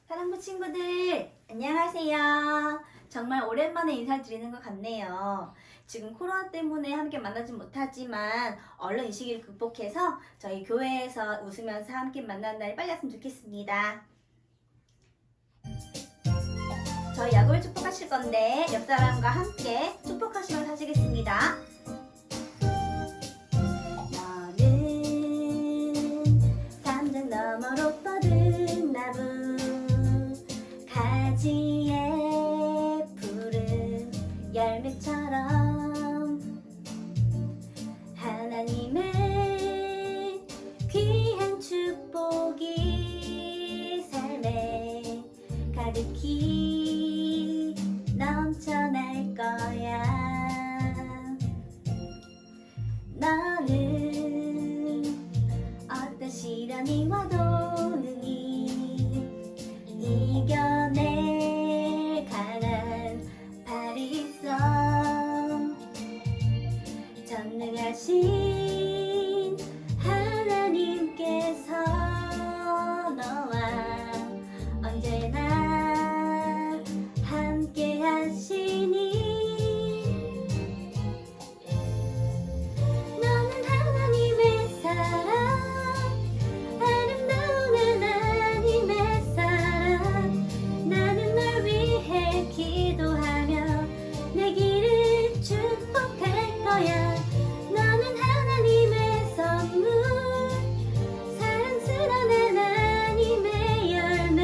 사랑부 친구들, 안녕하세요. 정말 오랜만에 인사드리는 것 같네요. 지금 코로나 때문에 함께 만나지 못하지만 얼른 이 시기를 극복해서 저희 교회에서 웃으면서 함께 만나는 날이 빨리 왔으면 좋겠습니다. 저희 야구를 축복하실 건데 옆 사람과 함께 축복하시면서 하시겠습니다. 너는 담장 너머로 뻗은 나무 가지에 푸른 열매처럼 하나님의 귀한 축복이 삶에 가득히 넘쳐날 거야. 너는 어떤 시련이 와도 능히 이겨낼 강한 발이 있어. 전능하신 하나님께서 너와 언제나 함께 하시니 너는 하나님의 사랑, 아름다운 하나님의 사랑. 나는 널 위해 기도하며 내 길을 축복할 거야. 너는 하나님의 선물, 사랑스러운 하나님의 열매,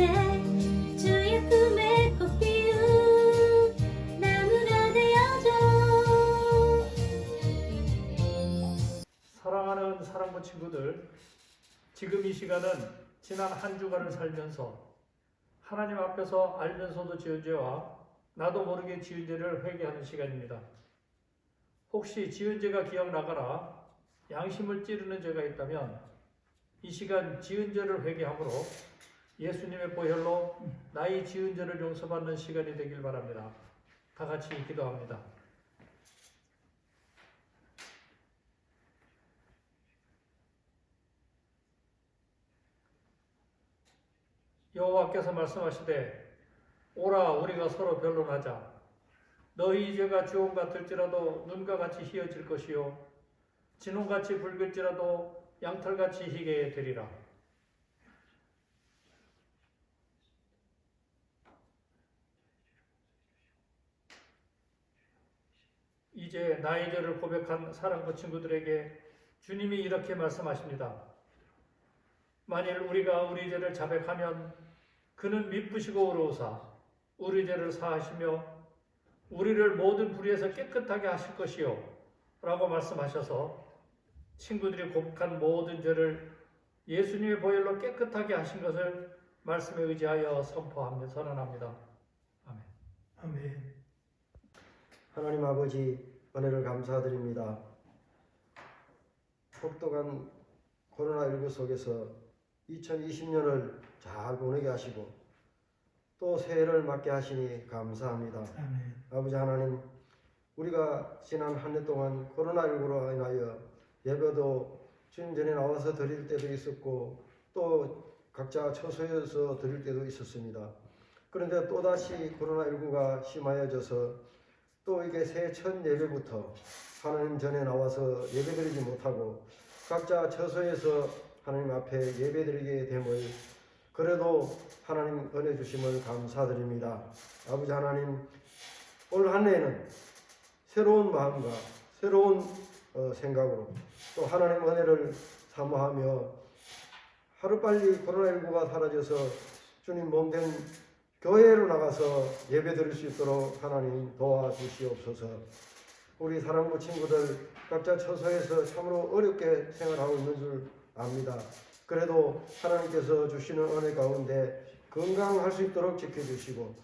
주의 품에 꽃 피운 나무가 되어줘. 사랑하는 사랑부 친구들, 지금 이 시간은 지난 한 주간을 살면서 하나님 앞에서 알면서도 지은 죄와 나도 모르게 지은 죄를 회개하는 시간입니다. 혹시 지은 죄가 기억나거나 양심을 찌르는 죄가 있다면 이 시간 지은 죄를 회개함으로 예수님의 보혈로 나의 지은 죄를 용서받는 시간이 되길 바랍니다. 다 같이 기도합니다. 여호와께서 말씀하시되 오라 우리가 서로 변론하자. 너희 죄가 주홍 같을지라도 눈과 같이 희어질 것이요 진홍같이 붉을지라도 양털같이 희게 되리라. 이제 나의 죄를 고백한 사랑부 친구들에게 주님이 이렇게 말씀하십니다. 만일 우리가 우리 죄를 자백하면 그는 미쁘시고 의로우사 우리 죄를 사하시며 우리를 모든 불의에서 깨끗하게 하실 것이요 라고 말씀하셔서 친구들이 고백한 모든 죄를 예수님의 보혈로 깨끗하게 하신 것을 말씀에 의지하여 선언합니다. 아멘. 아멘. 하나님 아버지, 은혜를 감사드립니다. 혹독한 코로나19 속에서 2020년을 잘 보내게 하시고 또 새해를 맞게 하시니 감사합니다. 아멘. 아버지 하나님, 우리가 지난 한 해 동안 코로나19로 인하여 예배도 주님 전에 나와서 드릴 때도 있었고 또 각자 처소에서 드릴 때도 있었습니다. 그런데 또다시 코로나19가 심하여져서 또 이게 새해 첫 예배부터 하나님 전에 나와서 예배드리지 못하고 각자 처소에서 하나님 앞에 예배드리게 됨을 그래도 하나님 은혜 주심을 감사드립니다. 아버지 하나님, 올 한 해에는 새로운 마음과 새로운 생각으로 또 하나님 은혜를 사모하며 하루빨리 코로나19가 사라져서 주님 몸된 교회로 나가서 예배드릴 수 있도록 하나님 도와주시옵소서. 우리 사랑부 친구들 각자 처소에서 참으로 어렵게 생활하고 있는 줄 압니다. 그래도 하나님께서 주시는 은혜 가운데 건강할 수 있도록 지켜주시고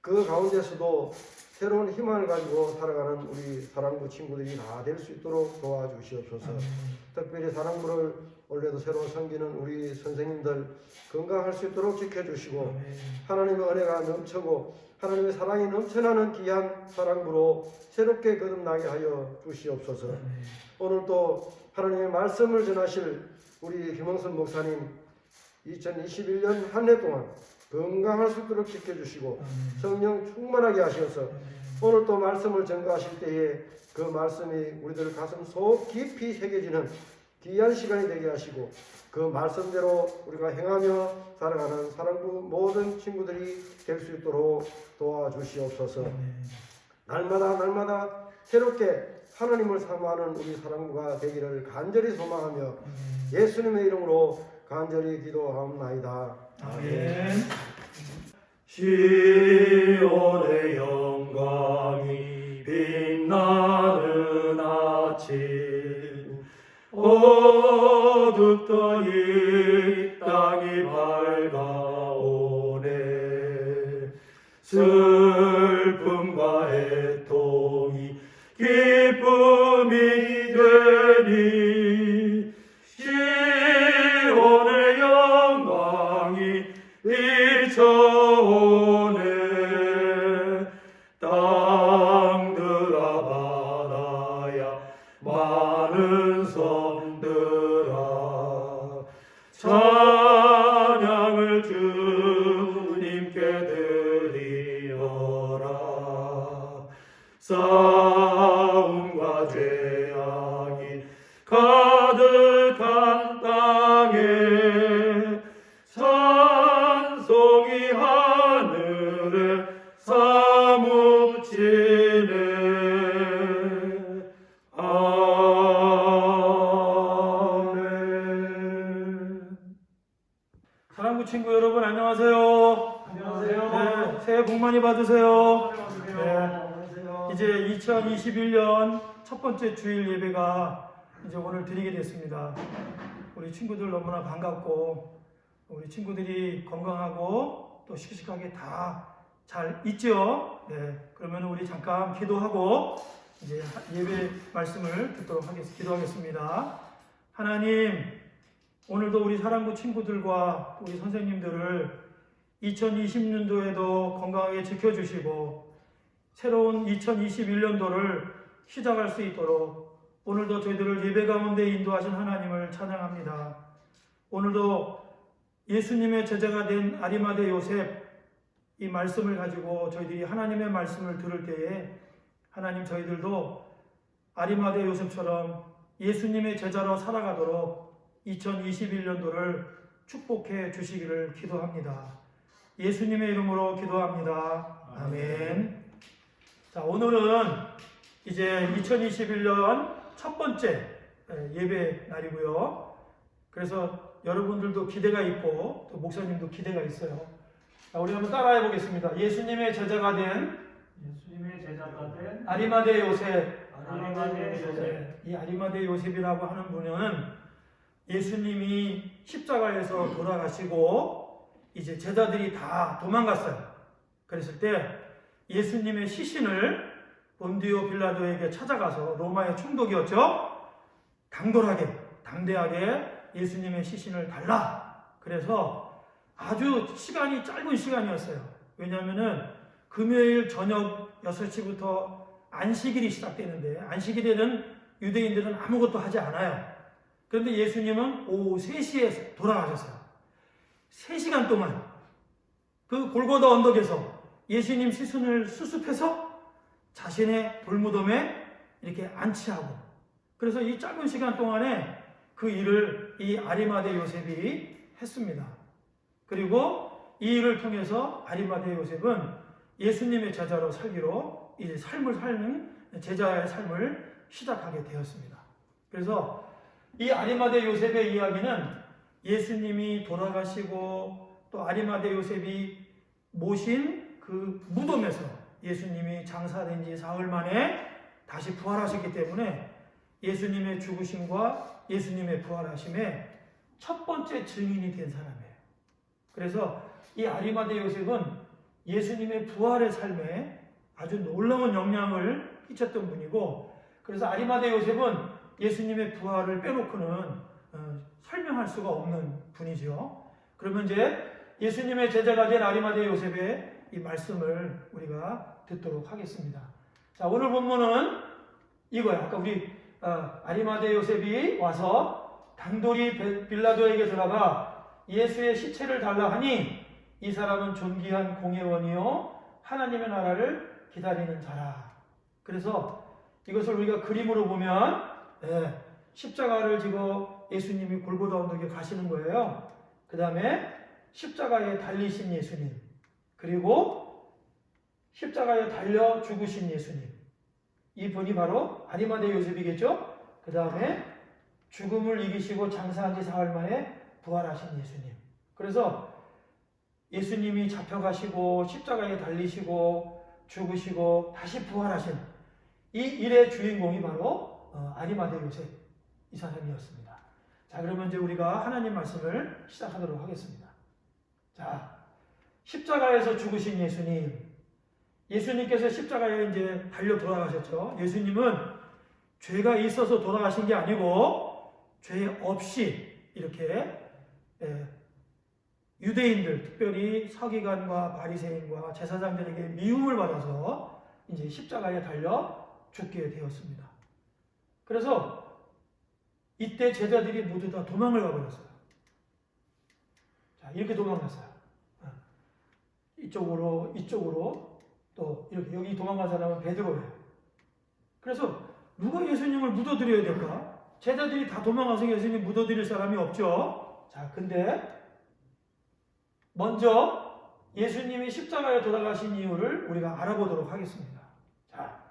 그 가운데서도 새로운 희망을 가지고 살아가는 우리 사랑부 친구들이 다 될 수 있도록 도와주시옵소서. 특별히 사랑부를 올해도 새로 섬기는 우리 선생님들 건강할 수 있도록 지켜주시고 하나님의 은혜가 넘치고 하나님의 사랑이 넘쳐나는 귀한 사랑부로 새롭게 거듭나게 하여 주시옵소서. 오늘 또 하나님의 말씀을 전하실 우리 김홍선 목사님 2021년 한 해 동안 건강할 수 있도록 지켜주시고 성령 충만하게 하셔서 오늘 또 말씀을 전가하실 때에 그 말씀이 우리들 가슴 속 깊이 새겨지는 귀한 시간이 되게 하시고 그 말씀대로 우리가 행하며 살아가는 사랑부 모든 친구들이 될 수 있도록 도와주시옵소서. 날마다 새롭게 하나님을 사모하는 우리 사랑부가 되기를 간절히 소망하며 예수님의 이름으로 간절히 기도하옵나이다. 아멘. 시온의 영광이 빛나는 아침 어둡던 이 땅이 밝아오네. 슬픔과 애통이 기쁨이 되니 시온의 영광이 비춰오네. 땅들아 바다야 많은 섬들아 찬양을 주님께 드리어라. 싸움과 죄악이 가득한 땅에 찬송이 하늘에 사무치네. 아멘. 사랑부 친구 여러분 안녕하세요. 안녕하세요. 네, 새해 복 많이 받으세요. 안녕하세요. 이제 2021년 첫 번째 주일 예배가 이제 오늘 드리게 됐습니다. 우리 친구들 너무나 반갑고 우리 친구들이 건강하고 또 씩씩하게 다 잘 있죠? 네, 그러면 우리 잠깐 기도하고 이제 예배 말씀을 듣도록 기도하겠습니다. 하나님, 오늘도 우리 사랑부 친구들과 우리 선생님들을 2020년도에도 건강하게 지켜주시고 새로운 2021년도를 시작할 수 있도록 오늘도 저희들을 예배 가운데 인도하신 하나님을 찬양합니다. 오늘도 예수님의 제자가 된 아리마대 요셉 이 말씀을 가지고 저희들이 하나님의 말씀을 들을 때에 하나님 저희들도 아리마대 요셉처럼 예수님의 제자로 살아가도록 2021년도를 축복해 주시기를 기도합니다. 예수님의 이름으로 기도합니다. 아멘. 자, 오늘은 이제 2021년 첫 번째 예배 날이고요. 그래서 여러분들도 기대가 있고 또 목사님도 기대가 있어요. 자, 우리 한번 따라해 보겠습니다. 예수님의 제자가 된 아리마대 요셉. 이 아리마대 요셉이라고 하는 분은 예수님이 십자가에서 돌아가시고 이제 제자들이 다 도망갔어요. 그랬을 때 예수님의 시신을 본디오 빌라도에게 찾아가서 로마의 총독이었죠. 당대하게 예수님의 시신을 달라. 그래서 아주 시간이 짧은 시간이었어요. 왜냐하면은 금요일 저녁 6시부터 안식일이 시작되는데 안식일에는 유대인들은 아무것도 하지 않아요. 그런데 예수님은 오후 3시에 돌아가셨어요. 3시간 동안 그 골고다 언덕에서 예수님 시신을 수습해서 자신의 돌무덤에 이렇게 안치하고 그래서 이 짧은 시간 동안에 그 일을 이 아리마대 요셉이 했습니다. 그리고 이 일을 통해서 아리마대 요셉은 예수님의 제자로 살기로 이제 삶을 사는 제자의 삶을 시작하게 되었습니다. 그래서 이 아리마대 요셉의 이야기는 예수님이 돌아가시고 또 아리마대 요셉이 모신 그 무덤에서 예수님이 장사된 지 사흘 만에 다시 부활하셨기 때문에 예수님의 죽으심과 예수님의 부활하심의 첫 번째 증인이 된 사람이에요. 그래서 이 아리마대 요셉은 예수님의 부활의 삶에 아주 놀라운 영향을 끼쳤던 분이고 그래서 아리마대 요셉은 예수님의 부활을 빼놓고는 설명할 수가 없는 분이죠. 그러면 이제 예수님의 제자가 된 아리마대 요셉의 이 말씀을 우리가 듣도록 하겠습니다. 자, 오늘 본문은 이거야. 아까 우리 아리마대 요셉이 와서 당돌이 빌라도에게 들어가 예수의 시체를 달라 하니 이 사람은 존귀한 공회원이요 하나님의 나라를 기다리는 자라. 그래서 이것을 우리가 그림으로 보면 십자가를 지고 예수님이 골고다 언덕에 가시는 거예요. 그 다음에 십자가에 달리신 예수님, 그리고 십자가에 달려 죽으신 예수님, 이 분이 바로 아리마대 요셉이겠죠. 그 다음에 죽음을 이기시고 장사한 지 사흘 만에 부활하신 예수님. 그래서 예수님이 잡혀가시고 십자가에 달리시고 죽으시고 다시 부활하신 이 일의 주인공이 바로 아리마대 요셉 이 사람이었습니다. 자, 그러면 이제 우리가 하나님 말씀을 시작하도록 하겠습니다. 자, 십자가에서 죽으신 예수님, 예수님께서 십자가에 이제 달려 돌아가셨죠. 예수님은 죄가 있어서 돌아가신 게 아니고 죄 없이 이렇게 유대인들, 특별히 서기관과 바리새인과 제사장들에게 미움을 받아서 이제 십자가에 달려 죽게 되었습니다. 그래서 이때 제자들이 모두 다 도망을 가버렸어요. 자, 이렇게 도망갔어요. 이쪽으로 또 이렇게 여기 도망간 사람은 베드로예요. 그래서 누가 예수님을 묻어드려야 될까? 제자들이 다 도망가서 예수님 묻어드릴 사람이 없죠. 자, 근데 먼저 예수님이 십자가에 돌아가신 이유를 우리가 알아보도록 하겠습니다. 자,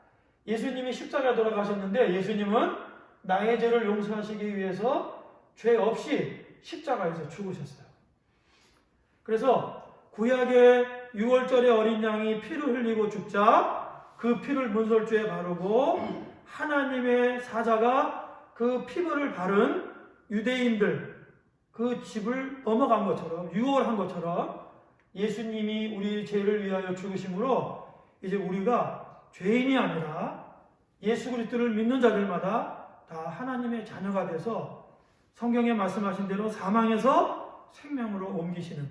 예수님이 십자가에 돌아가셨는데 예수님은 나의 죄를 용서하시기 위해서 죄 없이 십자가에서 죽으셨어요. 그래서 구약의 6월절의 어린 양이 피를 흘리고 죽자 그 피를 문설주에 바르고 하나님의 사자가 그 피부를 바른 유대인들 그 집을 넘어간 것처럼 유월한 것처럼 예수님이 우리 죄를 위하여 죽으심으로 이제 우리가 죄인이 아니라 예수 그리스도를 믿는 자들마다 다 하나님의 자녀가 돼서 성경에 말씀하신 대로 사망에서 생명으로 옮기시는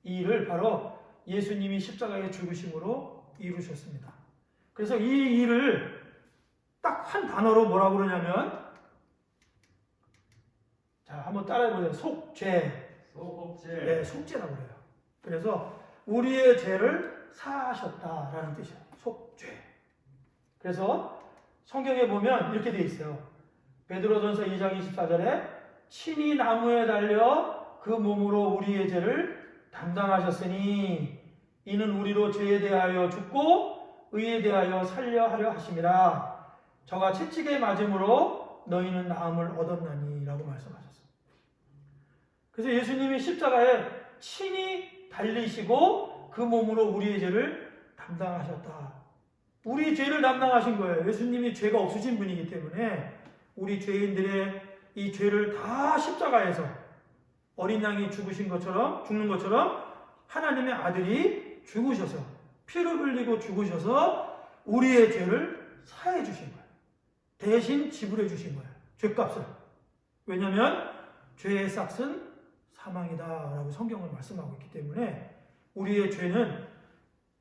이 일을 바로 예수님이 십자가에 죽으심으로 이루셨습니다. 그래서 이 일을 딱 한 단어로 뭐라고 그러냐면, 자, 한번 따라해보세요. 속죄. 네, 속죄라고 그래요. 그래서 우리의 죄를 사하셨다라는 뜻이에요. 속죄. 그래서 성경에 보면 이렇게 되어 있어요. 베드로전서 2장 24절에 친히 나무에 달려 그 몸으로 우리의 죄를 담당하셨으니 이는 우리로 죄에 대하여 죽고 의에 대하여 살려 하려 하심이라. 저가 채찍에 맞음으로 너희는 나음을 얻었나니 라고 말씀하셨어요. 그래서 예수님이 십자가에 친히 달리시고 그 몸으로 우리의 죄를 담당하셨다. 우리 죄를 담당하신 거예요. 예수님이 죄가 없으신 분이기 때문에 우리 죄인들의 이 죄를 다 십자가에서 어린 양이 죽는 것처럼 하나님의 아들이 죽으셔서 피를 흘리고 죽으셔서 우리의 죄를 사해 주신 거예요. 대신 지불해 주신 거예요. 죄값을. 왜냐하면 죄의 싹은 사망이다 라고 성경은 말씀하고 있기 때문에 우리의 죄는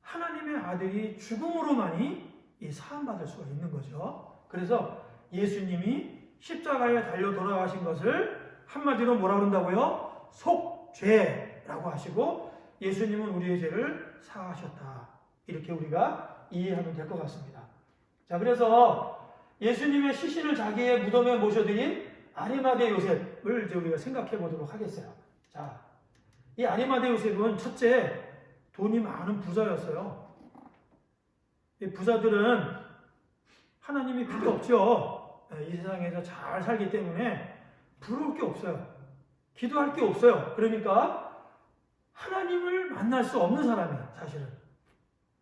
하나님의 아들이 죽음으로만이 이 사함받을 수가 있는 거죠. 그래서 예수님이 십자가에 달려 돌아가신 것을 한마디로 뭐라 그런다고요? 속죄라고 하시고 예수님은 우리의 죄를 사하셨다. 이렇게 우리가 이해하면 될 것 같습니다. 자, 그래서 예수님의 시신을 자기의 무덤에 모셔드린 아리마대 요셉을 이제 우리가 생각해 보도록 하겠어요. 자, 이 아리마대 요셉은 첫째, 돈이 많은 부자였어요. 이 부자들은 하나님이 필요 없죠. 이 세상에서 잘 살기 때문에 부러울 게 없어요. 기도할 게 없어요. 그러니까 하나님을 만날 수 없는 사람이에요, 사실은.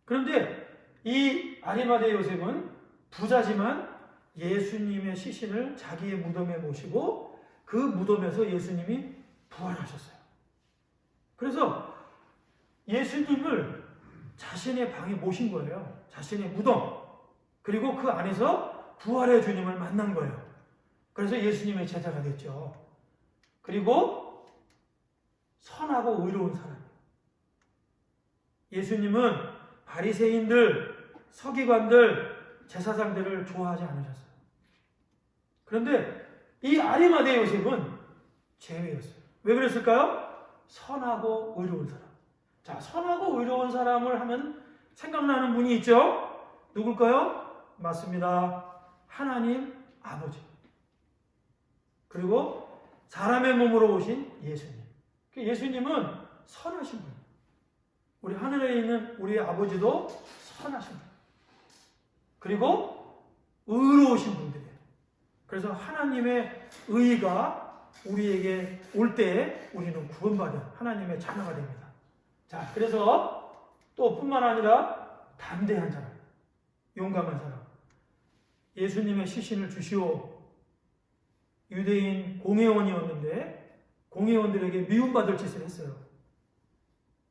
그런데 이 아리마대 요셉은 부자지만 예수님의 시신을 자기의 무덤에 모시고 그 무덤에서 예수님이 부활하셨어요. 그래서 예수님을 자신의 방에 모신 거예요. 자신의 무덤. 그리고 그 안에서 부활의 주님을 만난 거예요. 그래서 예수님의 제자가 됐죠. 그리고 선하고 의로운 사람. 예수님은 바리새인들, 서기관들, 제사장들을 좋아하지 않으셨어요. 그런데 이 아리마대 요셉은 제외였어요. 왜 그랬을까요? 선하고 의로운 사람. 자, 선하고 의로운 사람을 하면 생각나는 분이 있죠? 누굴까요? 맞습니다. 하나님 아버지. 그리고 사람의 몸으로 오신 예수님. 예수님은 선하신 분. 우리 하늘에 있는 우리 아버지도 선하신 분. 그리고 의로우신 분들이에요. 그래서 하나님의 의가 우리에게 올 때 우리는 구원받은 하나님의 자녀가 됩니다. 자, 그래서 또 뿐만 아니라 담대한 사람, 용감한 사람. 예수님의 시신을 주시오. 유대인 공회원이었는데 공회원들에게 미움받을 짓을 했어요.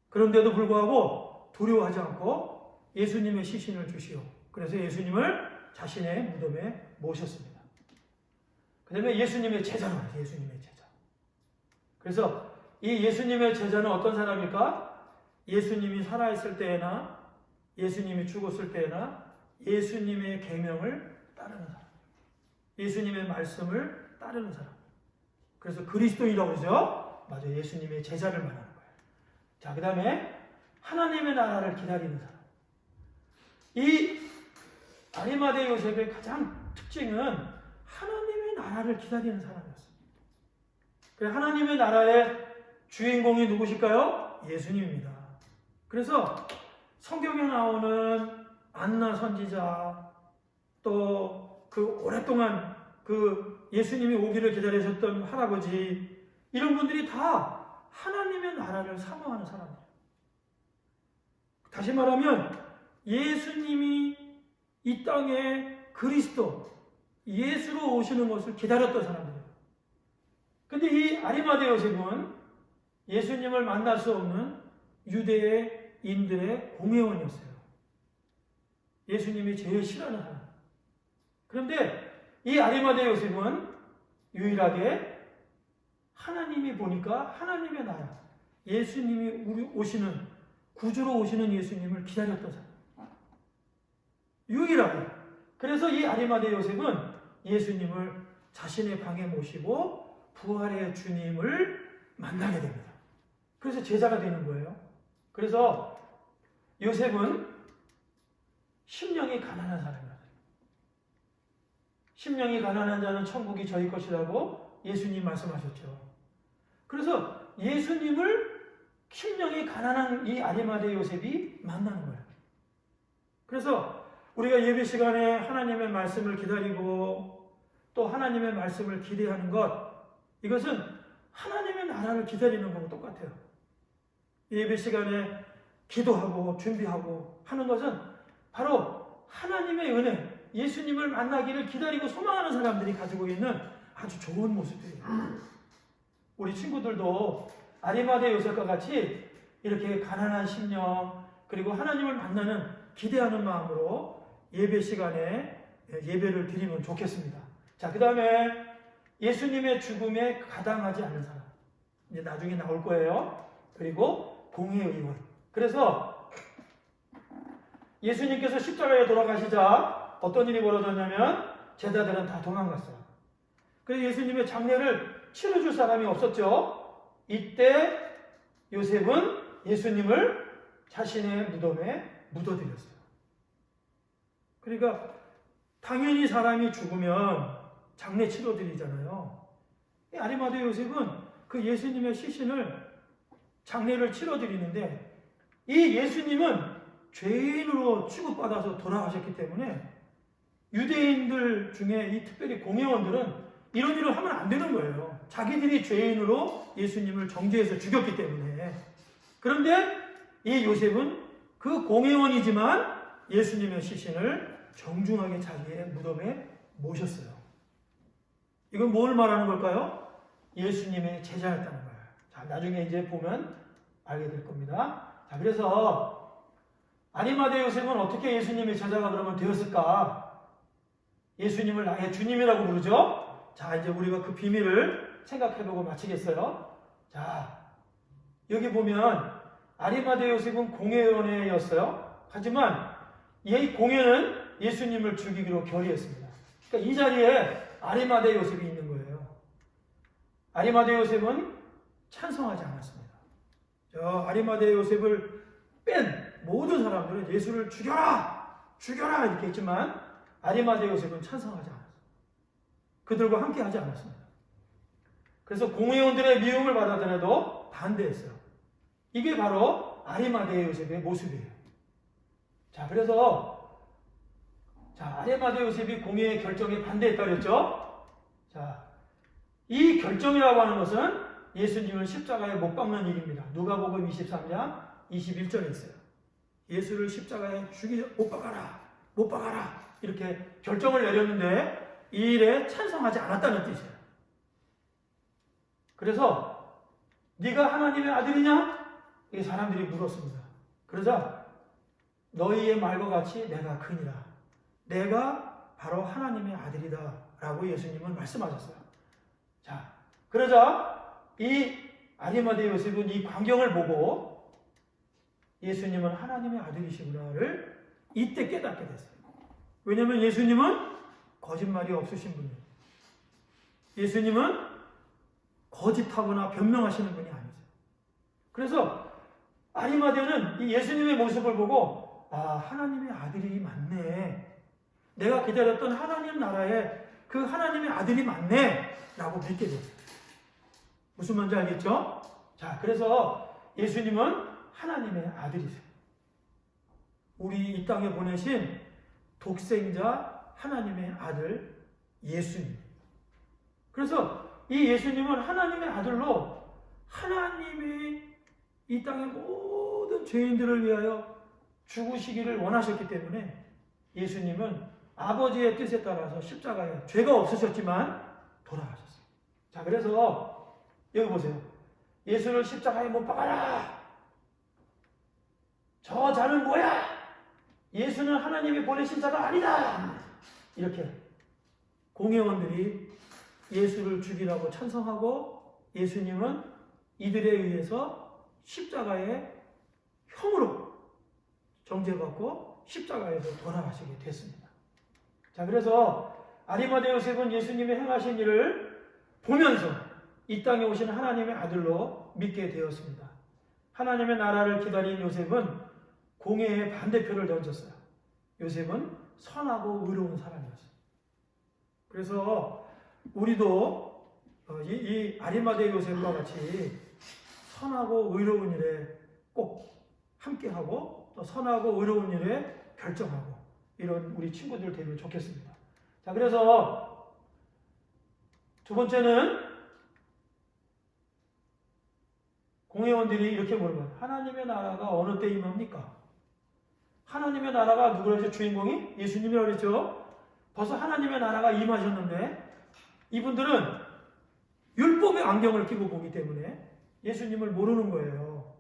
그런데도 불구하고 두려워하지 않고 예수님의 시신을 주시오. 그래서 예수님을 자신의 무덤에 모셨습니다. 그 다음에 예수님의 제자로 와요. 예수님의 제자. 그래서 이 예수님의 제자는 어떤 사람일까? 예수님이 살아있을 때나 예수님이 죽었을 때나 예수님의 계명을 따르는 사람. 예수님의 말씀을 따르는 사람. 그래서 그리스도인이라고 그러죠? 맞아요. 예수님의 제자를 말하는 거예요. 자, 그 다음에 하나님의 나라를 기다리는 사람. 이 아리마대 요셉의 가장 특징은 하나님의 나라를 기다리는 사람이었습니다. 그래서 하나님의 나라의 주인공이 누구실까요? 예수님입니다. 그래서 성경에 나오는 안나 선지자, 또 그 오랫동안 그 예수님이 오기를 기다리셨던 할아버지, 이런 분들이 다 하나님의 나라를 사모하는 사람이에요. 다시 말하면 예수님이 이 땅에 그리스도, 예수로 오시는 것을 기다렸던 사람들이에요. 근데 이 아리마대 요셉은 예수님을 만날 수 없는 유대인들의 공회원이었어요. 예수님이 제일 싫어하는 사람. 그런데 이 아리마대 요셉은 유일하게 하나님이 보니까 하나님의 나라, 예수님이 오시는, 구주로 오시는 예수님을 기다렸던 사람. 유일하게. 그래서 이 아리마대 요셉은 예수님을 자신의 방에 모시고 부활의 주님을 만나게 됩니다. 그래서 제자가 되는 거예요. 그래서 요셉은 심령이 가난한 사람이에요. 심령이 가난한 자는 천국이 저희 것이라고 예수님 말씀하셨죠. 그래서 예수님을 심령이 가난한 이 아리마대 요셉이 만나는 거예요. 그래서 우리가 예배 시간에 하나님의 말씀을 기다리고 또 하나님의 말씀을 기대하는 것, 이것은 하나님의 나라를 기다리는 거하고 똑같아요. 예배 시간에 기도하고 준비하고 하는 것은 바로 하나님의 은혜, 예수님을 만나기를 기다리고 소망하는 사람들이 가지고 있는 아주 좋은 모습들이에요. 우리 친구들도 아리마대 요셉과 같이 이렇게 가난한 심령, 그리고 하나님을 만나는 기대하는 마음으로 예배 시간에 예배를 드리면 좋겠습니다. 자, 그 다음에 예수님의 죽음에 가당하지 않는 사람. 이제 나중에 나올 거예요. 그리고 공회의원. 그래서 예수님께서 십자가에 돌아가시자 어떤 일이 벌어졌냐면 제자들은 다 도망갔어요. 그래서 예수님의 장례를 치러줄 사람이 없었죠. 이때 요셉은 예수님을 자신의 무덤에 묻어드렸어요. 그러니까 당연히 사람이 죽으면 장례 치러드리잖아요. 아리마대 요셉은 그 예수님의 시신을 장례를 치러드리는데 이 예수님은 죄인으로 취급받아서 돌아가셨기 때문에 유대인들 중에 이 특별히 공회원들은 이런 일을 하면 안 되는 거예요. 자기들이 죄인으로 예수님을 정죄해서 죽였기 때문에. 그런데 이 요셉은 그 공회원이지만 예수님의 시신을 정중하게 자기의 무덤에 모셨어요. 이건 뭘 말하는 걸까요? 예수님의 제자였다는 거예요. 자, 나중에 이제 보면 알게 될 겁니다. 자, 그래서 아리마대 요셉은 어떻게 예수님의 제자가 그러면 되었을까? 예수님을 나의 주님이라고 부르죠? 자, 이제 우리가 그 비밀을 생각해보고 마치겠어요. 자, 여기 보면 아리마대 요셉은 공회원이었어요. 하지만 이 공회는 예수님을 죽이기로 결의했습니다. 그러니까 이 자리에 아리마대 요셉이 있는 거예요. 아리마대 요셉은 찬성하지 않았습니다. 저 아리마대 요셉을 뺀 모든 사람들은 예수를 죽여라! 죽여라! 이렇게 했지만 아리마대 요셉은 찬성하지 않았어요. 그들과 함께 하지 않았습니다. 그래서 공회원들의 미움을 받아더라도 반대했어요. 이게 바로 아리마대 요셉의 모습이에요. 자, 그래서 아리마대 요셉이 공회의 결정에 반대했다 그랬죠? 자, 이 결정이라고 하는 것은 예수님을 십자가에 못 박는 일입니다. 누가복음 23장 21절에 있어요. 예수를 십자가에 못 박아라, 못 박아라 이렇게 결정을 내렸는데 이 일에 찬성하지 않았다는 뜻이에요. 그래서 네가 하나님의 아들이냐? 이 사람들이 물었습니다. 그러자 너희의 말과 같이 내가 크니라. 내가 바로 하나님의 아들이다 라고 예수님은 말씀하셨어요. 자, 그러자 이 아리마대 요셉은 이 광경을 보고 예수님은 하나님의 아들이시구나를 이때 깨닫게 됐어요. 왜냐하면 예수님은 거짓말이 없으신 분이에요. 예수님은 거짓하거나 변명하시는 분이 아니세요. 그래서 아리마대는 이 예수님의 모습을 보고 하나님의 아들이 맞네. 내가 기다렸던 하나님 나라에 그 하나님의 아들이 맞네 라고 믿게 됐어요. 무슨 말인지 알겠죠? 자, 그래서 예수님은 하나님의 아들이세요. 우리 이 땅에 보내신 독생자 하나님의 아들 예수님. 그래서 이 예수님은 하나님의 아들로 하나님이 이 땅의 모든 죄인들을 위하여 죽으시기를 원하셨기 때문에 예수님은 아버지의 뜻에 따라서 십자가에 죄가 없으셨지만 돌아가셨어요. 자, 그래서 여기 보세요. 예수를 십자가에 못 박아라. 저 자는 뭐야? 예수는 하나님이 보내신 자가 아니다. 이렇게 공회원들이 예수를 죽이라고 찬성하고 예수님은 이들에 의해서 십자가에 형으로 정죄받고 십자가에서 돌아가시게 됐습니다. 자, 그래서 아리마대 요셉은 예수님이 행하신 일을 보면서 이 땅에 오신 하나님의 아들로 믿게 되었습니다. 하나님의 나라를 기다린 요셉은 공회의 반대표를 던졌어요. 요셉은 선하고 의로운 사람이었어요. 그래서 우리도 이 아리마대 요셉과 같이 선하고 의로운 일에 꼭 함께하고 또 선하고 의로운 일에 결정하고 이런 우리 친구들 되면 좋겠습니다. 자, 그래서 두 번째는 공회원들이 이렇게 물어봐요. 하나님의 나라가 어느 때 임합니까? 하나님의 나라가 누구라죠? 주인공이? 예수님이라고 그랬죠? 벌써 하나님의 나라가 임하셨는데 이분들은 율법의 안경을 끼고 보기 때문에 예수님을 모르는 거예요.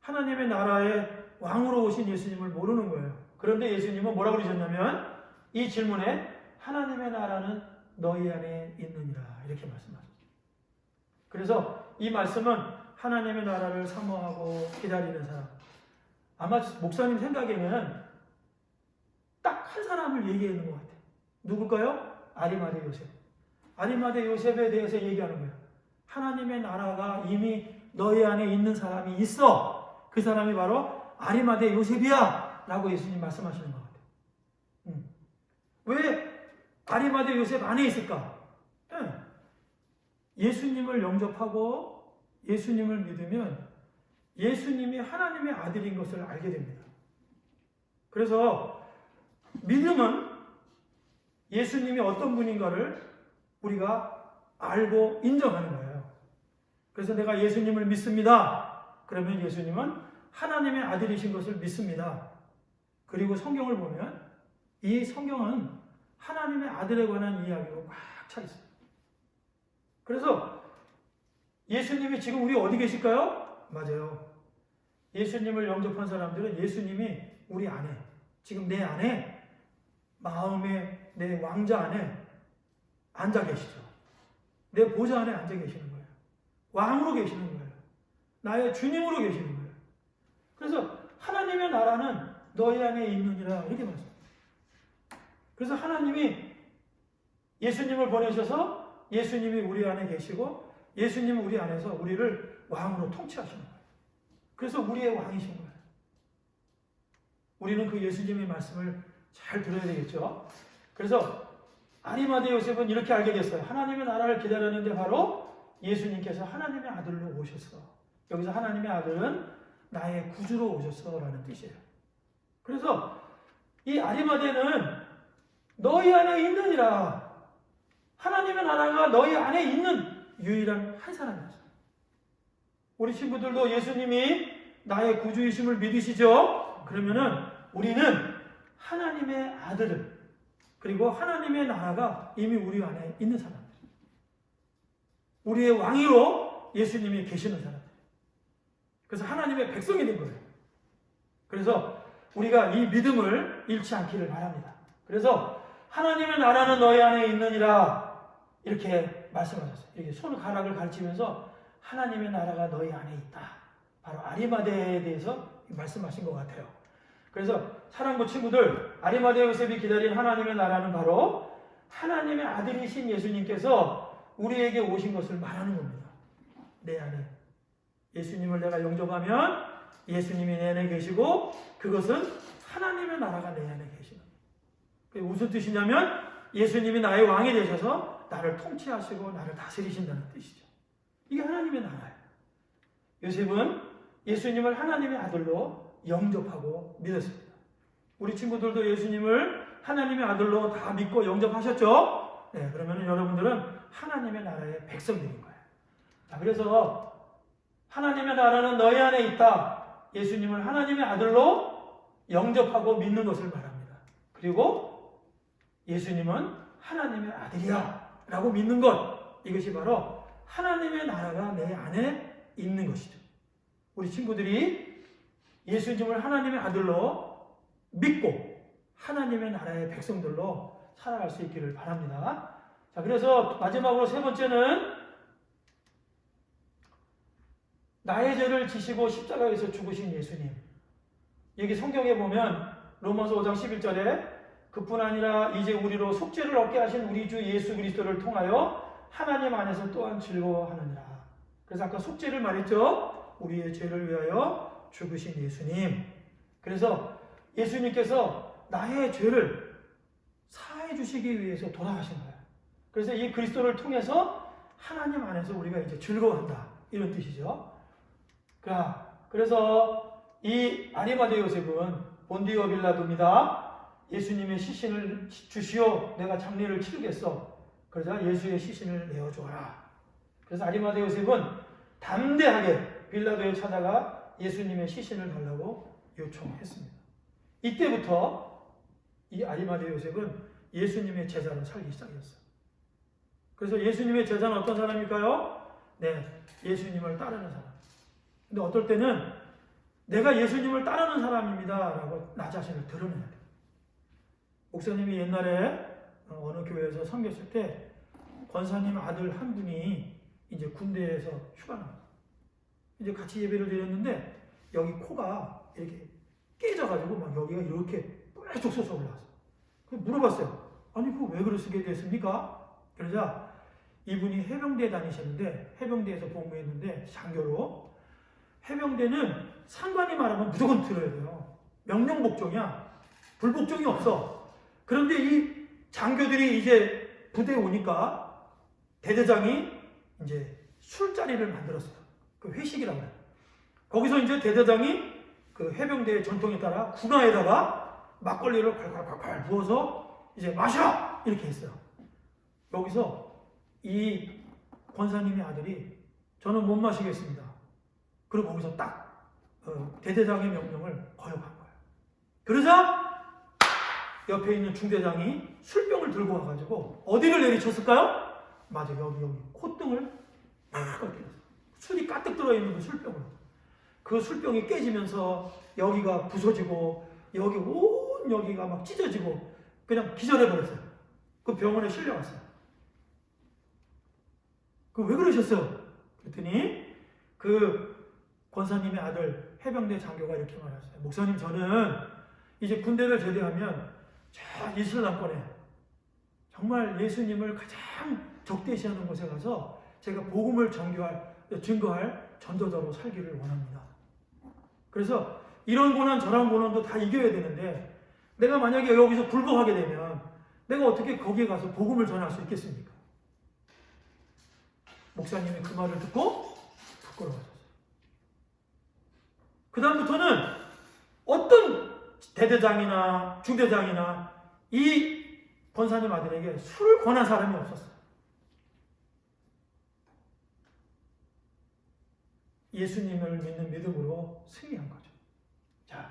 하나님의 나라의 왕으로 오신 예수님을 모르는 거예요. 그런데 예수님은 뭐라고 그러셨냐면 이 질문에 하나님의 나라는 너희 안에 있느니라 이렇게 말씀하셨어요. 그래서 이 말씀은 하나님의 나라를 사모하고 기다리는 사람, 아마 목사님 생각에는 딱 한 사람을 얘기하는 것 같아요. 누굴까요? 아리마대 요셉. 아리마대 요셉에 대해서 얘기하는 거예요. 하나님의 나라가 이미 너희 안에 있는 사람이 있어. 그 사람이 바로 아리마대 요셉이야 라고 예수님 말씀하시는 것 같아요. 왜 아리마대 요셉 안에 있을까? 예수님을 영접하고 예수님을 믿으면 예수님이 하나님의 아들인 것을 알게 됩니다. 그래서 믿음은 예수님이 어떤 분인가를 우리가 알고 인정하는 거예요. 그래서 내가 예수님을 믿습니다. 그러면 예수님은 하나님의 아들이신 것을 믿습니다. 그리고 성경을 보면 이 성경은 하나님의 아들에 관한 이야기로 꽉 차 있어요. 그래서 예수님이 지금 우리 어디 계실까요? 맞아요. 예수님을 영접한 사람들은 예수님이 우리 안에, 지금 내 안에, 마음에, 내 왕자 안에 앉아 계시죠. 내 보좌 안에 앉아 계시는 거예요. 왕으로 계시는 거예요. 나의 주님으로 계시는 거예요. 그래서 하나님의 나라는 너희 안에 있느니라 이렇게 말씀합니다. 그래서 하나님이 예수님을 보내셔서 예수님이 우리 안에 계시고 예수님은 우리 안에서 우리를 왕으로 통치하시는 거예요. 그래서 우리의 왕이신 거예요. 우리는 그 예수님의 말씀을 잘 들어야 되겠죠. 그래서 아리마대 요셉은 이렇게 알게 됐어요. 하나님의 나라를 기다렸는데 바로 예수님께서 하나님의 아들로 오셨어. 여기서 하나님의 아들은 나의 구주로 오셨어라는 뜻이에요. 그래서 이 아리마대는 너희 안에 있느니라. 하나님의 나라가 너희 안에 있는 유일한 한 사람이었어요. 우리 친구들도 예수님이 나의 구주이심을 믿으시죠? 그러면은 우리는 하나님의 아들을, 그리고 하나님의 나라가 이미 우리 안에 있는 사람들, 우리의 왕으로 예수님이 계시는 사람들, 그래서 하나님의 백성이 된 거예요. 그래서 우리가 이 믿음을 잃지 않기를 바랍니다. 그래서 하나님의 나라는 너희 안에 있느니라 이렇게 말씀하셨어요. 이렇게 손가락을 가르치면서 하나님의 나라가 너희 안에 있다. 바로 아리마대에 대해서 말씀하신 것 같아요. 그래서 사랑하는 친구들, 아리마대 요셉이 기다린 하나님의 나라는 바로 하나님의 아들이신 예수님께서 우리에게 오신 것을 말하는 겁니다. 내 안에 예수님을 내가 영접하면 예수님이 내 안에 계시고 그것은 하나님의 나라가 내 안에 계시는 거예요. 그게 무슨 뜻이냐면 예수님이 나의 왕이 되셔서 나를 통치하시고 나를 다스리신다는 뜻이죠. 이게 하나님의 나라예요. 요셉은 예수님을 하나님의 아들로 영접하고 믿었습니다. 우리 친구들도 예수님을 하나님의 아들로 다 믿고 영접하셨죠? 네, 그러면 여러분들은 하나님의 나라의 백성들인 거예요. 자, 그래서 하나님의 나라는 너희 안에 있다. 예수님을 하나님의 아들로 영접하고 믿는 것을 말합니다. 그리고 예수님은 하나님의 아들이야 라고 믿는 것, 이것이 바로 하나님의 나라가 내 안에 있는 것이죠. 우리 친구들이 예수님을 하나님의 아들로 믿고 하나님의 나라의 백성들로 살아갈 수 있기를 바랍니다. 자, 그래서 마지막으로 세 번째는 나의 죄를 지시고 십자가에서 죽으신 예수님. 여기 성경에 보면 로마서 5장 11절에 그뿐 아니라 이제 우리로 속죄를 얻게 하신 우리 주 예수 그리스도를 통하여 하나님 안에서 또한 즐거워하느니라. 그래서 아까 속죄를 말했죠. 우리의 죄를 위하여 죽으신 예수님. 그래서 예수님께서 나의 죄를 사해 주시기 위해서 돌아가신 거예요. 그래서 이 그리스도를 통해서 하나님 안에서 우리가 이제 즐거워한다, 이런 뜻이죠. 그래서 이 아리마대 요셉은 본디오 빌라도입니다. 예수님의 시신을 주시오, 내가 장례를 치르겠어. 그러자 예수의 시신을 내어주어라. 그래서 아리마대 요셉은 담대하게 빌라도에 찾아가 예수님의 시신을 달라고 요청했습니다. 이때부터 이 아리마대 요셉은 예수님의 제자로 살기 시작했어요. 그래서 예수님의 제자는 어떤 사람일까요? 네, 예수님을 따르는 사람. 근데 어떨 때는 내가 예수님을 따르는 사람입니다 라고 나 자신을 드러내야 돼요. 목사님이 옛날에 어느 교회에서 섬겼을 때 권사님 아들 한 분이 이제 군대에서 휴가 나왔어요. 이제 같이 예배를 드렸는데 여기 코가 이렇게 깨져가지고 막 여기가 이렇게 뾰족 솟아 올라왔어요. 그래서 물어봤어요. 아니 그거 왜 그러시게 됐습니까? 그러자 이분이 해병대에 다니셨는데 해병대에서 복무했는데 장교로, 해병대는 상관이 말하면 무조건 들어야 돼요. 명령복종이야. 불복종이 없어. 그런데 이 장교들이 이제 부대에 오니까 대대장이 이제 술자리를 만들었어요. 그 회식이라고 해요. 거기서 이제 대대장이 그 해병대의 전통에 따라 군화에다가 막걸리를 콸콸콸콸 부어서 이제 마셔! 이렇게 했어요. 여기서 이 권사님의 아들이 저는 못 마시겠습니다. 그리고 거기서 딱 대대장의 명령을 거역한 거예요. 그러자 옆에 있는 중대장이 술병을 들고 와가지고 어디를 내리쳤을까요? 맞아, 여기 콧등을 막 깨졌어요. 술이 가득 들어있는 그 술병을. 그 술병이 깨지면서 여기가 부서지고 여기 온 여기가 막 찢어지고 그냥 기절해버렸어요. 그 병원에 실려갔어요. 그 왜 그러셨어요? 그랬더니 그 권사님의 아들 해병대 장교가 이렇게 말했어요. 목사님, 저는 이제 군대를 제대하면 저 이슬람권에 정말 예수님을 가장 적대시하는 곳에 가서 제가 복음을 증거할 전도자로 살기를 원합니다. 그래서 이런 고난 저런 고난도 다 이겨야 되는데 내가 만약에 여기서 굴복하게 되면 내가 어떻게 거기에 가서 복음을 전할 수 있겠습니까? 목사님이 그 말을 듣고 부끄러워졌어요. 그 다음부터는 어떤 대대장이나 중대장이나 이 권사님 아들에게 술을 권한 사람이 없었어요. 예수님을 믿는 믿음으로 승리한 거죠. 자,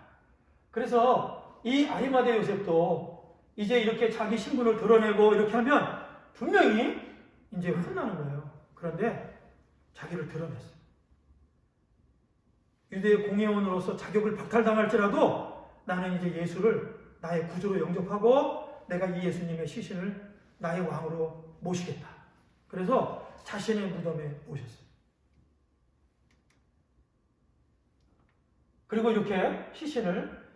그래서 이 아리마대 요셉도 이제 이렇게 자기 신분을 드러내고 이렇게 하면 분명히 이제 혼나는 거예요. 그런데 자기를 드러냈어요. 유대의 공회원으로서 자격을 박탈당할지라도 나는 이제 예수를 나의 구주로 영접하고 내가 이 예수님의 시신을 나의 왕으로 모시겠다. 그래서 자신의 무덤에 모셨어요. 그리고 이렇게 시신을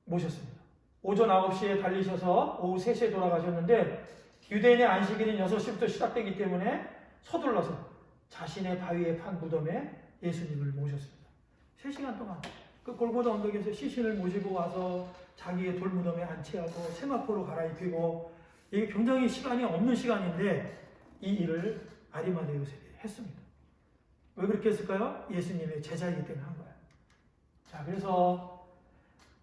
모셨습니다. 오전 9시에 달리셔서 오후 3시에 돌아가셨는데 유대인의 안식일인 6시부터 시작되기 때문에 서둘러서 자신의 바위에 판 무덤에 예수님을 모셨습니다. 3시간 동안 그 골고다 언덕에서 시신을 모시고 와서 자기의 돌무덤에 안치하고 세마포로 갈아입히고 이게 굉장히 시간이 없는 시간인데 이 일을 아리마대 요셉이 했습니다. 왜 그렇게 했을까요? 예수님의 제자이기 때문에 한 거예요. 자, 그래서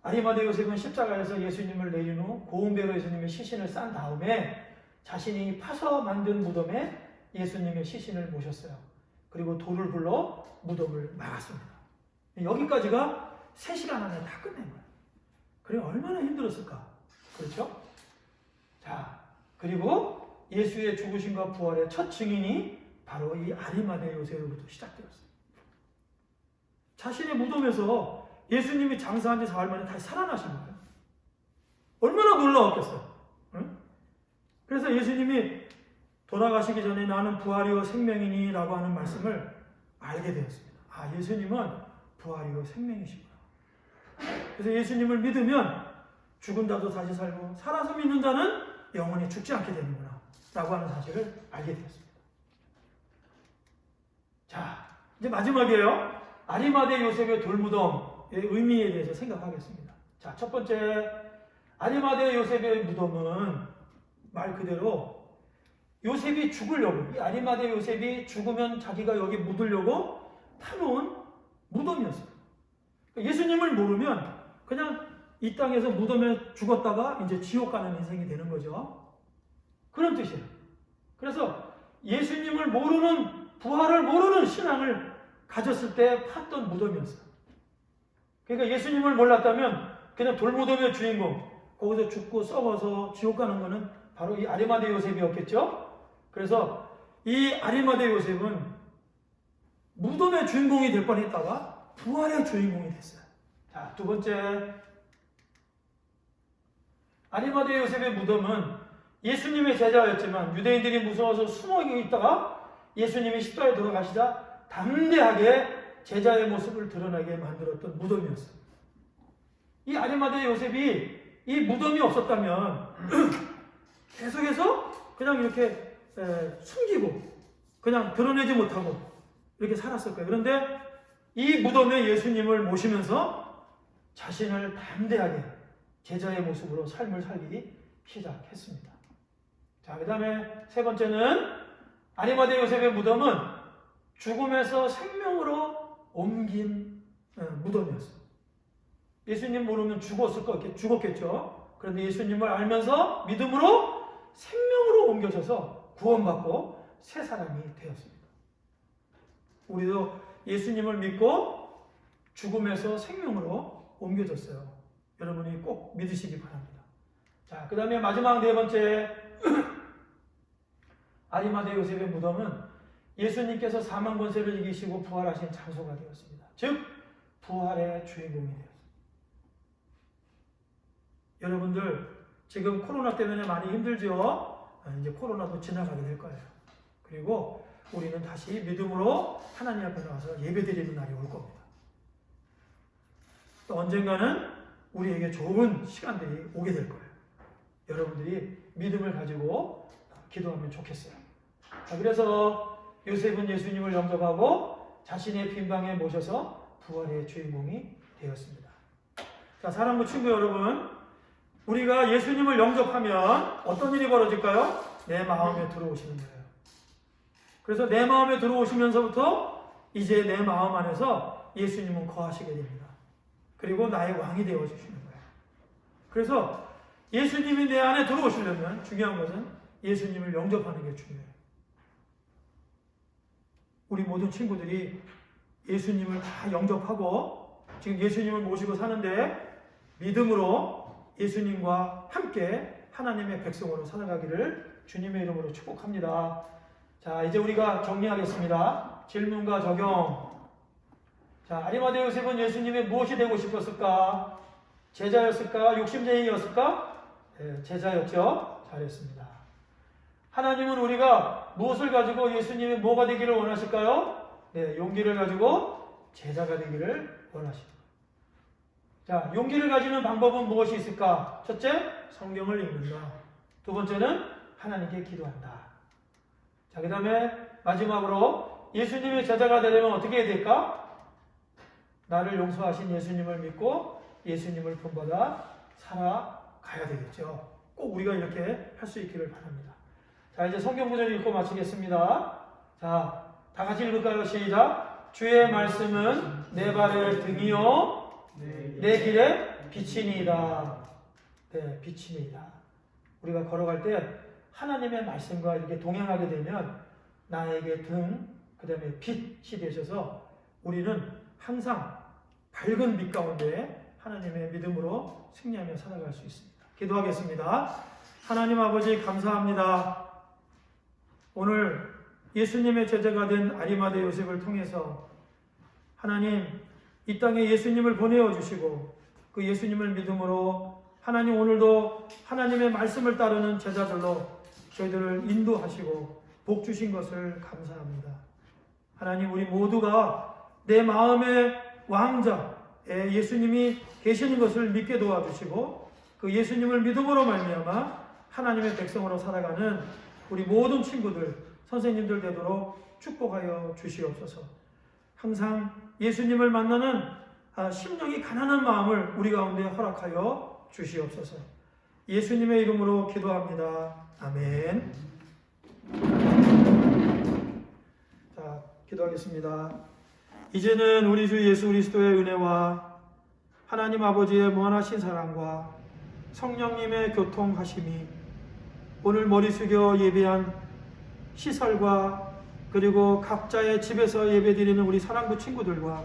아리마대 요셉은 십자가에서 예수님을 내린 후 고운배로 예수님의 시신을 싼 다음에 자신이 파서 만든 무덤에 예수님의 시신을 모셨어요. 그리고 돌을 불러 무덤을 막았습니다. 여기까지가 3시간 안에 다 끝낸 거예요. 그래 얼마나 힘들었을까? 그렇죠? 자, 그리고 예수의 죽으심과 부활의 첫 증인이 바로 이 아리마대 요셉으로부터 시작되었어요. 자신의 무덤에서 예수님이 장사한 지 4일 만에 다시 살아나신 거예요. 얼마나 놀라웠겠어요. 응? 그래서 예수님이 돌아가시기 전에 나는 부활이요 생명이니 라고 하는 말씀을 알게 되었습니다. 아, 예수님은 부활이요 생명이시구나. 그래서 예수님을 믿으면 죽은 자도 다시 살고 살아서 믿는 자는 영원히 죽지 않게 되는구나 라고 하는 사실을 알게 되었습니다. 자, 이제 마지막이에요. 아리마대 요셉의 돌무덤의 의미에 대해서 생각하겠습니다. 자, 첫 번째, 아리마대 요셉의 무덤은 말 그대로 요셉이 죽으려고, 이 아리마대 요셉이 죽으면 자기가 여기 묻으려고 파놓은 무덤이었어요. 예수님을 모르면 그냥 이 땅에서 무덤에 죽었다가 이제 지옥 가는 인생이 되는 거죠. 그런 뜻이에요. 그래서 예수님을 모르는, 부활을 모르는 신앙을 가졌을 때 팠던 무덤이었어요. 그러니까 예수님을 몰랐다면 그냥 돌무덤의 주인공, 거기서 죽고 썩어서 지옥 가는 거는 바로 이 아리마대 요셉이었겠죠. 그래서 이 아리마대 요셉은 무덤의 주인공이 될 뻔했다가 부활의 주인공이 됐어요. 자, 두 번째, 아리마대 요셉의 무덤은 예수님의 제자였지만 유대인들이 무서워서 숨어 있다가 예수님이 십자가에 돌아가시자 담대하게 제자의 모습을 드러나게 만들었던 무덤이었어요. 이 아리마대 요셉이 이 무덤이 없었다면 계속해서 그냥 이렇게 숨기고 그냥 드러내지 못하고 이렇게 살았을 거예요. 그런데 이 무덤에 예수님을 모시면서 자신을 담대하게 제자의 모습으로 삶을 살기 시작했습니다. 자, 그 다음에 세 번째는 아리마대 요셉의 무덤은 죽음에서 생명으로 옮긴 무덤이었어요. 예수님 모르면 죽었겠죠. 그런데 예수님을 알면서 믿음으로 생명으로 옮겨져서 구원받고 새 사람이 되었습니다. 우리도 예수님을 믿고 죽음에서 생명으로 옮겨졌어요. 여러분이 꼭 믿으시기 바랍니다. 자, 그 다음에 마지막 네 번째, 아리마대 요셉의 무덤은 예수님께서 사망 권세를 이기시고 부활하신 장소가 되었습니다. 즉 부활의 주인공이 되었습니다. 여러분들 지금 코로나 때문에 많이 힘들죠? 이제 코로나도 지나가게 될 거예요. 그리고 우리는 다시 믿음으로 하나님 앞에 나와서 예배드리는 날이 올 겁니다. 또 언젠가는 우리에게 좋은 시간들이 오게 될 거예요. 여러분들이 믿음을 가지고 기도하면 좋겠어요. 그래서 요셉은 예수님을 영접하고 자신의 빈방에 모셔서 부활의 주인공이 되었습니다. 자, 사랑하는 친구 여러분, 우리가 예수님을 영접하면 어떤 일이 벌어질까요? 내 마음에 들어오시는 거예요. 그래서 내 마음에 들어오시면서부터 이제 내 마음 안에서 예수님은 거하시게 됩니다. 그리고 나의 왕이 되어주시는 거예요. 그래서 예수님이 내 안에 들어오시려면 중요한 것은 예수님을 영접하는 게 중요해요. 우리 모든 친구들이 예수님을 다 영접하고 지금 예수님을 모시고 사는데 믿음으로 예수님과 함께 하나님의 백성으로 살아가기를 주님의 이름으로 축복합니다. 자, 이제 우리가 정리하겠습니다. 질문과 적용. 자, 아리마대 요셉은 예수님의 무엇이 되고 싶었을까? 제자였을까? 욕심쟁이였을까? 네, 제자였죠. 잘했습니다. 하나님은 우리가 무엇을 가지고 예수님의 뭐가 되기를 원하실까요? 네, 용기를 가지고 제자가 되기를 원하십니다. 자, 용기를 가지는 방법은 무엇이 있을까? 첫째, 성경을 읽는다. 두 번째는 하나님께 기도한다. 자, 그 다음에 마지막으로 예수님의 제자가 되려면 어떻게 해야 될까? 나를 용서하신 예수님을 믿고 예수님을 본받아 살아가야 되겠죠. 꼭 우리가 이렇게 할 수 있기를 바랍니다. 자, 이제 성경 구절 읽고 마치겠습니다. 자, 다 같이 읽을까요? 시작. 주의 말씀은 내 발의 등이요 내 길에 빛이니이다. 네, 빛이니이다. 우리가 걸어갈 때 하나님의 말씀과 이렇게 동행하게 되면 나에게 등, 그 다음에 빛이 되셔서 우리는 항상 밝은 빛 가운데 하나님의 믿음으로 승리하며 살아갈 수 있습니다. 기도하겠습니다. 하나님 아버지 감사합니다. 오늘 예수님의 제자가 된 아리마대 요셉을 통해서 하나님 이 땅에 예수님을 보내어 주시고 그 예수님을 믿음으로 하나님 오늘도 하나님의 말씀을 따르는 제자들로 저희들을 인도하시고 복 주신 것을 감사합니다. 하나님 우리 모두가 내 마음의 왕자에 예수님이 계시는 것을 믿게 도와주시고 그 예수님을 믿음으로 말미암아 하나님의 백성으로 살아가는 우리 모든 친구들, 선생님들 되도록 축복하여 주시옵소서. 항상 예수님을 만나는 심령이 가난한 마음을 우리 가운데 허락하여 주시옵소서. 예수님의 이름으로 기도합니다. 아멘. 자, 기도하겠습니다. 이제는 우리 주 예수 그리스도의 은혜와 하나님 아버지의 무한하신 사랑과 성령님의 교통하심이 오늘 머리 숙여 예배한 시설과 그리고 각자의 집에서 예배드리는 우리 사랑부 친구들과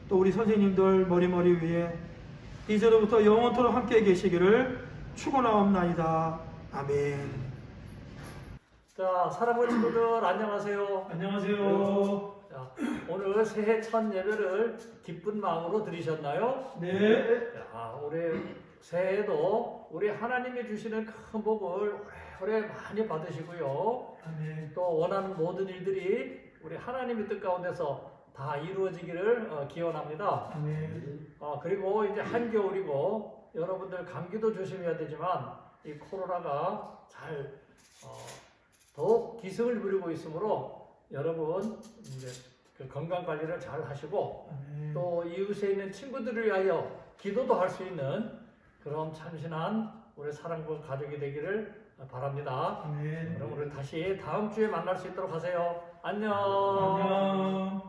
또 우리 선생님들 머리 위에 이제로부터 영원토록 함께 계시기를 축원하옵나이다. 아멘. 자, 사랑하는 친구들 안녕하세요. 안녕하세요. 자, 오늘 새해 첫 예배를 기쁜 마음으로 드리셨나요? 네. 자, 올해 새해에도 우리 하나님이 주시는 큰 복을 오래오래 많이 받으시고요. 아멘. 또 원하는 모든 일들이 우리 하나님의 뜻 가운데서 다 이루어지기를 기원합니다. 아멘. 그리고 이제 한겨울이고 여러분들 감기도 조심해야 되지만 이 코로나가 잘 더욱 기승을 부리고 있으므로 여러분 이제 그 건강 관리를 잘 하시고 아멘. 또 이웃에 있는 친구들을 위하여 기도도 할 수 있는 그런 참신한 우리 사랑부 가족이 되기를 바랍니다. 아멘. 그럼 우리 다시 다음 주에 만날 수 있도록 하세요. 안녕. 안녕.